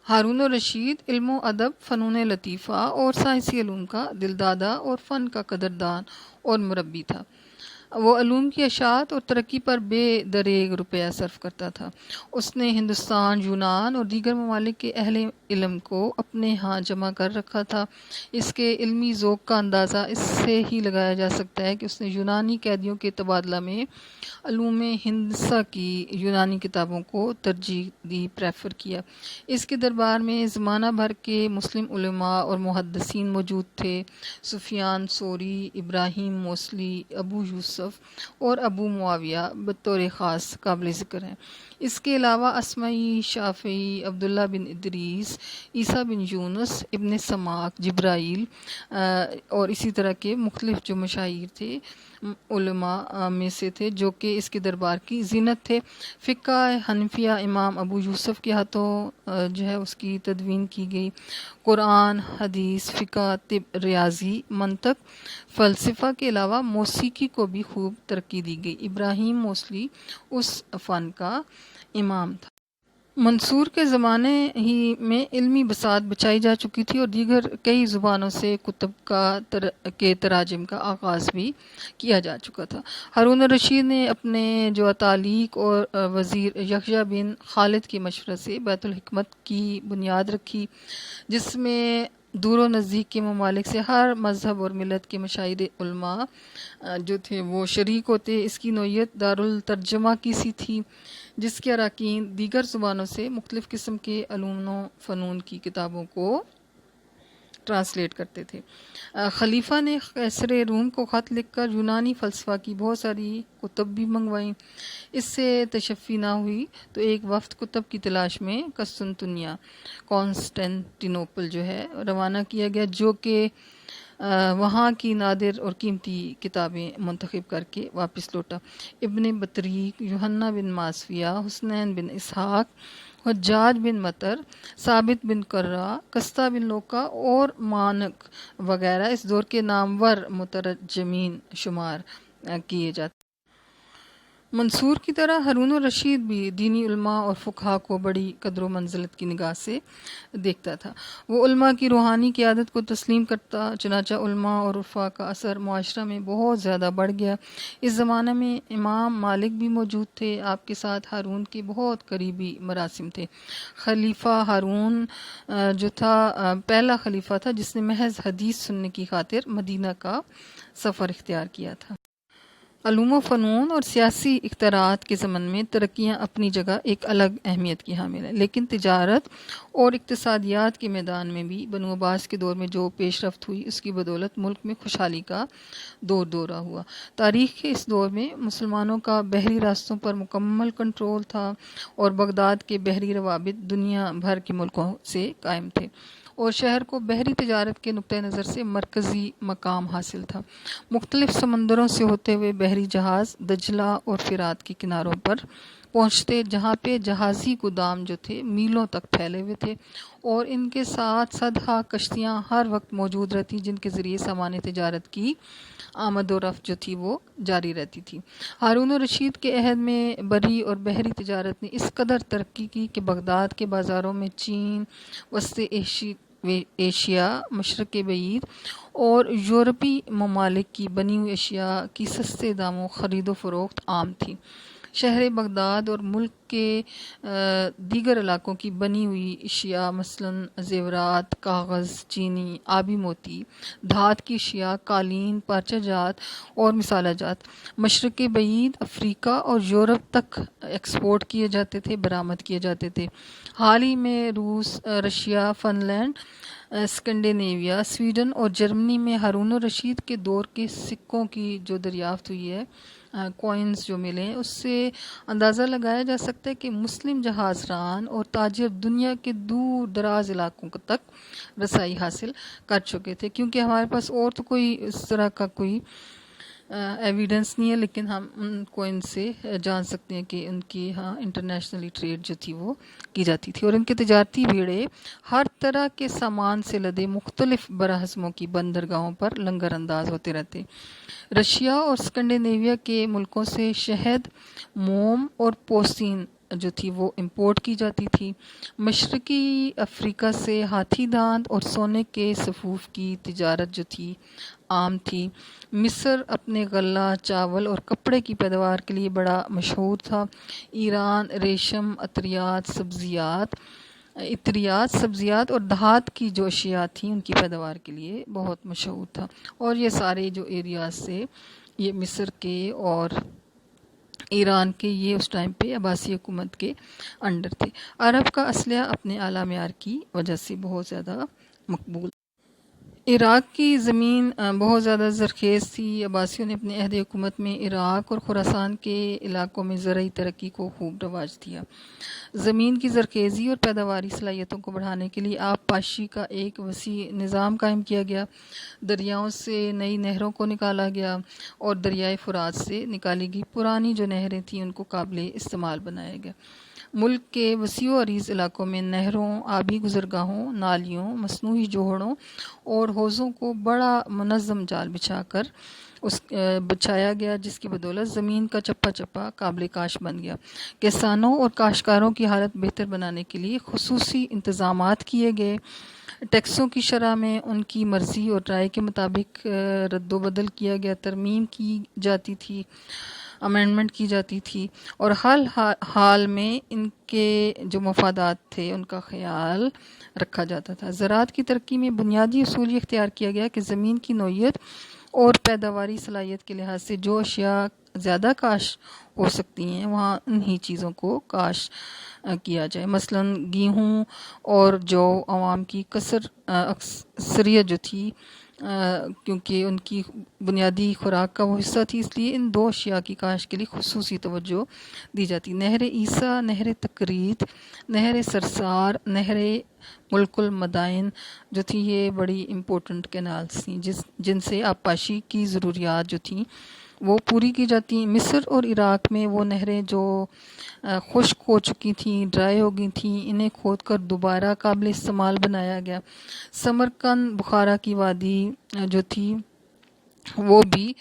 ہارون الرشید علم و ادب، فنون لطیفہ اور سائنسی علوم کا دلدادہ اور فن کا قدردان اور مربی تھا۔ وہ علوم کی اشاعت اور ترقی پر بے دریغ روپیہ صرف کرتا تھا۔ اس نے ہندوستان، یونان اور دیگر ممالک کے اہل علم کو اپنے ہاں جمع کر رکھا تھا۔ اس کے علمی ذوق کا اندازہ اس سے ہی لگایا جا سکتا ہے کہ اس نے یونانی قیدیوں کے تبادلہ میں علوم ہندسہ کی یونانی کتابوں کو ترجیح دی، پریفر کیا۔ اس کے دربار میں زمانہ بھر کے مسلم علماء اور محدثین موجود تھے۔ سفیان ثوری، ابراہیم موصلی، ابو یوسف اور ابو معاویہ بطور خاص قابل ذکر ہیں۔ اس کے علاوہ اصمعی، شافعی، عبداللہ بن ادریس، عیسیٰ بن یونس، ابن سماک، جبرائیل اور اسی طرح کے مختلف جو مشاہیر تھے علماء میں سے تھے جو کہ اس کے دربار کی زینت تھے۔ فقہ حنفیہ امام ابو یوسف کے ہاتھوں جو ہے اس کی تدوین کی گئی۔ قرآن، حدیث، فقہ، طب، ریاضی، منطق، فلسفہ کے علاوہ موسیقی کو بھی خوب ترقی دی گئی۔ ابراہیم موصلی اس فن کا امام تھا۔ منصور کے زمانے ہی میں علمی بساط بچائی جا چکی تھی اور دیگر کئی زبانوں سے کتب کے تراجم کا آغاز بھی کیا جا چکا تھا۔ ہارون الرشید نے اپنے جو تعلیق اور وزیر یحییٰ بن خالد کے مشورے سے بیت الحکمت کی بنیاد رکھی، جس میں دور و نزدیک کے ممالک سے ہر مذہب اور ملت کے مشاہیر علماء جو تھے وہ شریک ہوتے۔ اس کی نوعیت دارالترجمہ کی سی تھی، جس کے اراکین دیگر زبانوں سے مختلف قسم کے علوم و فنون کی کتابوں کو ٹرانسلیٹ کرتے تھے۔ خلیفہ نے قیصر روم کو خط لکھ کر یونانی فلسفہ کی بہت ساری کتب بھی منگوائیں۔ اس سے تشفی نہ ہوئی تو ایک وفد کتب کی تلاش میں قسطنطنیہ، کانسٹینٹینوپل جو ہے روانہ کیا گیا، جو کہ وہاں کی نادر اور قیمتی کتابیں منتخب کر کے واپس لوٹا۔ ابن بطریق، یوحنا بن ماسویہ، حسنین بن اسحاق، حجاج بن مطر، ثابت بن قرہ، قسطہ بن لوقا اور مانک وغیرہ اس دور کے نامور مترجمین شمار کیے جاتے۔ منصور کی طرح ہارون الرشید بھی دینی علماء اور فقہا کو بڑی قدر و منزلت کی نگاہ سے دیکھتا تھا۔ وہ علماء کی روحانی قیادت کو تسلیم کرتا، چنانچہ علماء اور عرفاء کا اثر معاشرہ میں بہت زیادہ بڑھ گیا۔ اس زمانے میں امام مالک بھی موجود تھے، آپ کے ساتھ ہارون کے بہت قریبی مراسم تھے۔ خلیفہ ہارون جو تھا پہلا خلیفہ تھا جس نے محض حدیث سننے کی خاطر مدینہ کا سفر اختیار کیا تھا۔ علوم و فنون اور سیاسی اختراعات کے ضمن میں ترقیاں اپنی جگہ ایک الگ اہمیت کی حامل ہیں، لیکن تجارت اور اقتصادیات کے میدان میں بھی بنو عباس کے دور میں جو پیش رفت ہوئی اس کی بدولت ملک میں خوشحالی کا دورہ ہوا۔ تاریخ کے اس دور میں مسلمانوں کا بحری راستوں پر مکمل کنٹرول تھا اور بغداد کے بحری روابط دنیا بھر کے ملکوں سے قائم تھے اور شہر کو بحری تجارت کے نقطہ نظر سے مرکزی مقام حاصل تھا۔ مختلف سمندروں سے ہوتے ہوئے بحری جہاز دجلہ اور فرات کے کناروں پر پہنچتے، جہاں پہ جہازی گودام جو تھے میلوں تک پھیلے ہوئے تھے اور ان کے ساتھ صدہا کشتیاں ہر وقت موجود رہتی جن کے ذریعے سامان تجارت کی آمد و رفت جو تھی وہ جاری رہتی تھی۔ ہارون الرشید کے عہد میں بری اور بحری تجارت نے اس قدر ترقی کی کہ بغداد کے بازاروں میں چین، وسط ایشیا، مشرق بعید اور یورپی ممالک کی بنی ہوئی اشیاء کی سستے داموں خرید و فروخت عام تھی۔ شہر بغداد اور ملک کے دیگر علاقوں کی بنی ہوئی اشیاء مثلاً زیورات، کاغذ، چینی، آبی موتی، دھات کی اشیاء، قالین، پارچہ جات اور مسالہ جات مشرق بعید، افریقہ اور یورپ تک ایکسپورٹ کیے جاتے تھے، برآمد کیے جاتے تھے۔ حال ہی میں روس، Russia, Finland, Scandinavia, Sweden اور جرمنی میں ہارون الرشید کے دور کے سکوں کی جو دریافت ہوئی ہے، کوئنز جو ملے ہیں، اس سے اندازہ لگایا جا سکتا ہے کہ مسلم جہاز ران اور تاجر دنیا کے دور دراز علاقوں تک رسائی حاصل کر چکے تھے۔ کیونکہ ہمارے پاس اور تو کوئی اس طرح کا کوئی ایویڈنس نہیں ہے، لیکن ہم ان کوئن سے جان سکتے ہیں کہ ان کی انٹرنیشنلی ٹریڈ جو تھی وہ کی جاتی تھی اور ان کے تجارتی بیڑے ہر طرح کے سامان سے لدے مختلف براعظموں کی بندرگاہوں پر لنگر انداز ہوتے رہتے۔ رشیا اور اسکینڈینیویا کے ملکوں سے شہد، موم اور پوستین جو تھی وہ امپورٹ کی جاتی تھی۔ مشرقی افریقہ سے ہاتھی دانت اور سونے کے صفوف کی تجارت جو تھی عام تھی۔ مصر اپنے غلہ، چاول اور کپڑے کی پیداوار کے لیے بڑا مشہور تھا۔ ایران ریشم، عطریات، سبزیات اور دھات کی جو اشیاء تھیں ان کی پیداوار کے لیے بہت مشہور تھا، اور یہ سارے جو ایریاز سے یہ مصر کے اور ایران کے یہ اس ٹائم پہ عباسی حکومت کے انڈر تھے۔ عرب کا اسلحہ اپنے اعلیٰ معیار کی وجہ سے بہت زیادہ مقبول۔ عراق کی زمین بہت زیادہ زرخیز تھی۔ عباسیوں نے اپنے عہد حکومت میں عراق اور خراسان کے علاقوں میں زرعی ترقی کو خوب رواج دیا۔ زمین کی زرخیزی اور پیداواری صلاحیتوں کو بڑھانے کے لیے آب پاشی کا ایک وسیع نظام قائم کیا گیا۔ دریاؤں سے نئی نہروں کو نکالا گیا اور دریائے فرات سے نکالی گئی پرانی جو نہریں تھیں ان کو قابل استعمال بنایا گیا۔ ملک کے وسیع و عریض علاقوں میں نہروں، آبی گزرگاہوں، نالیوں، مصنوعی جوہڑوں اور حوضوں کو بڑا منظم جال بچھایا گیا، جس کی بدولت زمین کا چپا چپا قابل کاشت بن گیا۔ کسانوں اور کاشتکاروں کی حالت بہتر بنانے کے لیے خصوصی انتظامات کیے گئے۔ ٹیکسوں کی شرح میں ان کی مرضی اور رائے کے مطابق رد و بدل کیا گیا، ترمیم کی جاتی تھی، امینڈمنٹ کی جاتی تھی، اور ہر حال میں ان کے جو مفادات تھے ان کا خیال رکھا جاتا تھا۔ زراعت کی ترقی میں بنیادی اصول یہ اختیار کیا گیا کہ زمین کی نوعیت اور پیداواری صلاحیت کے لحاظ سے جو اشیاء زیادہ کاشت ہو سکتی ہیں وہاں انہی چیزوں کو کاشت کیا جائے۔ مثلا گیہوں اور جو عوام کی اکثریت جو تھی کیونکہ ان کی بنیادی خوراک کا وہ حصہ تھی، اس لیے ان دو اشیاء کی کاشت کے لیے خصوصی توجہ دی جاتی۔ نہر عیسیٰ، نہر تکریت، نہر سرسار، نہر ملک المدائن جو تھی یہ بڑی امپورٹنٹ کینالز تھیں جن سے آبپاشی کی ضروریات جو تھیں وہ پوری کی جاتی ہیں۔ مصر اور عراق میں وہ نہریں جو خشک ہو چکی تھیں، ڈرائی ہو گئی تھیں، انہیں کھود کر دوبارہ قابل استعمال بنایا گیا۔ سمرقند، بخارا کی وادی جو تھی وہ بھی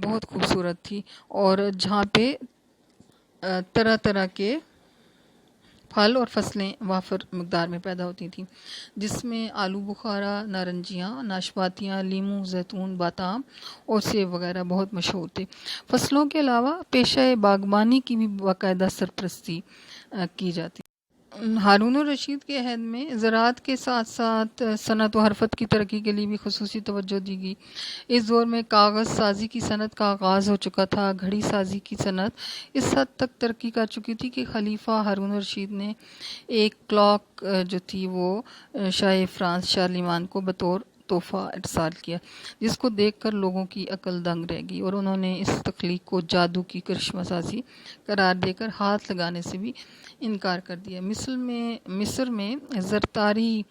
بہت خوبصورت تھی، اور جہاں پہ طرح طرح کے پھل اور فصلیں وافر مقدار میں پیدا ہوتی تھیں، جس میں آلو بخارا، نارنجیاں، ناشپاتیاں، لیموں، زیتون، بادام اور سیب وغیرہ بہت مشہور تھے۔ فصلوں کے علاوہ پیشہ باغبانی کی بھی باقاعدہ سرپرستی کی جاتی۔ ہارون الرشید کے عہد میں زراعت کے ساتھ ساتھ صنعت و حرفت کی ترقی کے لیے بھی خصوصی توجہ دی گئی۔ اس دور میں کاغذ سازی کی صنعت کا آغاز ہو چکا تھا۔ گھڑی سازی کی صنعت اس حد تک ترقی کر چکی تھی کہ خلیفہ ہارون الرشید نے ایک کلاک جو تھی وہ شاہ فرانس شارلیمان کو بطور تحفہ ارسال کیا، جس کو دیکھ کر لوگوں کی عقل دنگ رہ گئی، اور انہوں نے اس تخلیق کو جادو کی کرشمہ سازی قرار دے کر ہاتھ لگانے سے بھی انکار کر دیا۔ مصر میں زرتاری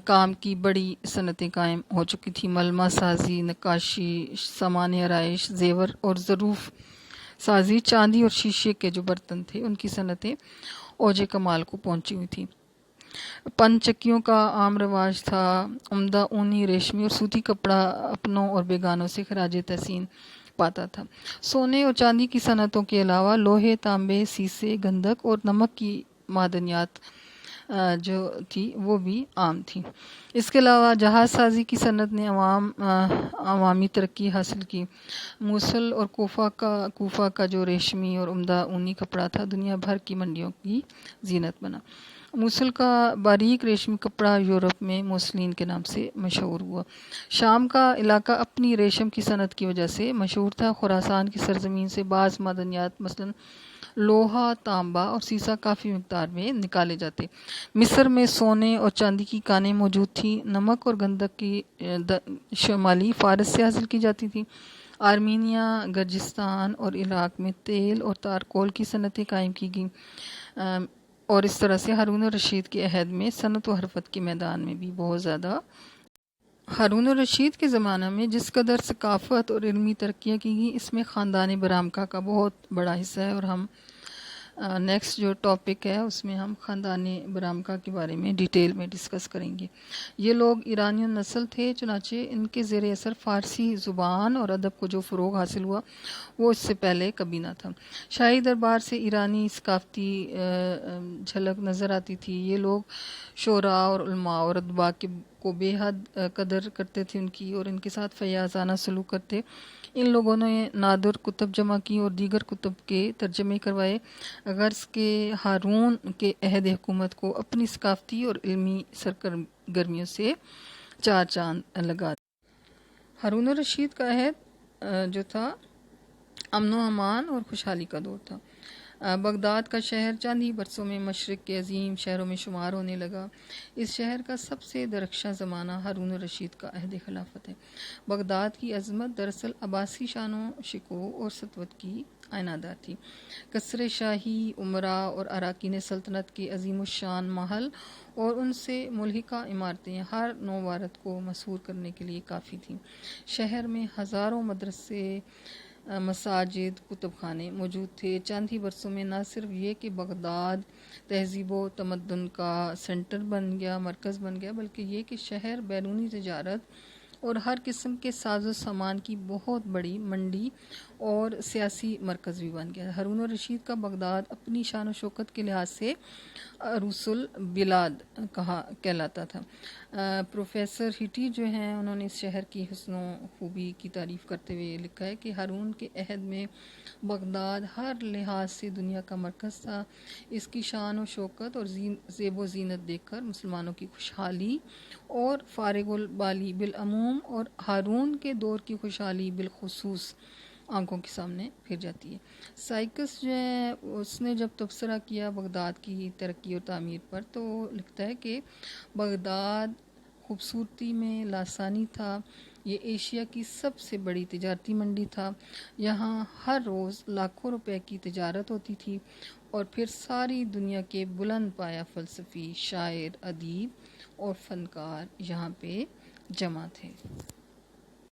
کام کی بڑی صنعتیں قائم ہو چکی تھیں۔ ملمہ سازی، نقاشی، سامان آرائش، زیور اور ظروف سازی، چاندی اور شیشے کے جو برتن تھے ان کی صنعتیں اوج کمال کو پہنچی ہوئی تھیں۔ پن چکیوں کا عام رواج تھا۔ عمدہ اونی، ریشمی اور سوتی کپڑا اپنوں اور بیگانوں سے خراج تحسین پاتا تھا۔ سونے اور چاندی کی صنعتوں کے علاوہ لوہے، تانبے، سیسے، گندھک اور نمک کی معدنیات جو تھی وہ بھی عام تھی۔ اس کے علاوہ جہاز سازی کی صنعت نے عوامی ترقی حاصل کی۔ موصل اور کوفہ کا جو ریشمی اور عمدہ اونی کپڑا تھا دنیا بھر کی منڈیوں کی زینت بنا۔ موصل کا باریک ریشمی کپڑا یورپ میں موصلین کے نام سے مشہور ہوا۔ شام کا علاقہ اپنی ریشم کی صنعت کی وجہ سے مشہور تھا۔ خراسان کی سرزمین سے بعض معدنیات مثلا لوہا، تانبا اور سیسا کافی مقدار میں نکالے جاتے۔ مصر میں سونے اور چاندی کی کانیں موجود تھیں۔ نمک اور گندھک کی شمالی فارس سے حاصل کی جاتی تھی۔ آرمینیا، گرجستان اور عراق میں تیل اور تارکول کی صنعتیں قائم کی گئیں، اور اس طرح سے ہارون الرشید کے عہد میں صنعت و حرفت کے میدان میں بھی بہت زیادہ ہارون الرشید کے زمانہ میں جس قدر ثقافت اور علمی ترقیاں کی گئیں اس میں خاندان برامکا کا بہت بڑا حصہ ہے، اور ہم نیکسٹ جو ٹاپک ہے اس میں ہم خاندان برامکا کے بارے میں ڈیٹیل میں ڈسکس کریں گے۔ یہ لوگ ایرانی نسل تھے، چنانچہ ان کے زیر اثر فارسی زبان اور ادب کو جو فروغ حاصل ہوا وہ اس سے پہلے کبھی نہ تھا۔ شاہی دربار سے ایرانی ثقافتی جھلک نظر آتی تھی۔ یہ لوگ شعراء اور علماء اور ادباء کو بے حد قدر کرتے تھے ان کی، اور ان کے ساتھ فیاضانہ سلوک کرتے۔ ان لوگوں نے نادر کتب جمع کی اور دیگر کتب کے ترجمے کروائے، غرض کہ ہارون کے عہد حکومت کو اپنی ثقافتی اور علمی سرگرمیوں سے چار چاند لگا دیا۔ ہارون الرشید کا عہد جو تھا امن و امان اور خوشحالی کا دور تھا۔ بغداد کا شہر چاندی برسوں میں مشرق کے عظیم شہروں میں شمار ہونے لگا۔ اس شہر کا سب سے درخشاں زمانہ ہارون الرشید کا عہد خلافت ہے۔ بغداد کی عظمت دراصل عباسی شان و شکوہ اور سطوت کی آئینہ دار تھی۔ قصر شاہی، امراء اور اراکین سلطنت کے عظیم الشان محل اور ان سے ملحقہ عمارتیں ہر نو وارد کو مسحور کرنے کے لیے کافی تھیں۔ شہر میں ہزاروں مدرسے، مساجد، کتب خانے موجود تھے۔ چاندی برسوں میں نہ صرف یہ کہ بغداد تہذیب و تمدن کا سینٹر بن گیا، مرکز بن گیا، بلکہ یہ کہ شہر بیرونی تجارت اور ہر قسم کے ساز و سامان کی بہت بڑی منڈی اور سیاسی مرکز بھی بن گیا۔ ہارون الرشید کا بغداد اپنی شان و شوکت کے لحاظ سے عروس البلاد کہلاتا تھا۔ پروفیسر ہٹی جو ہیں انہوں نے اس شہر کی حسن و خوبی کی تعریف کرتے ہوئے لکھا ہے کہ ہارون کے عہد میں بغداد ہر لحاظ سے دنیا کا مرکز تھا۔ اس کی شان و شوکت اور زیب و زینت دیکھ کر مسلمانوں کی خوشحالی اور فارغ البالی بالعموم اور ہارون کے دور کی خوشحالی بالخصوص آنکھوں کے سامنے پھر جاتی ہے۔ سائکس جو ہے اس نے جب تبصرہ کیا بغداد کی ترقی اور تعمیر پر تو لکھتا ہے کہ بغداد خوبصورتی میں لاسانی تھا۔ یہ ایشیا کی سب سے بڑی تجارتی منڈی تھا۔ یہاں ہر روز لاکھوں روپے کی تجارت ہوتی تھی اور پھر ساری دنیا کے بلند پایہ فلسفی، شاعر، ادیب اور فنکار یہاں پہ جمع تھے۔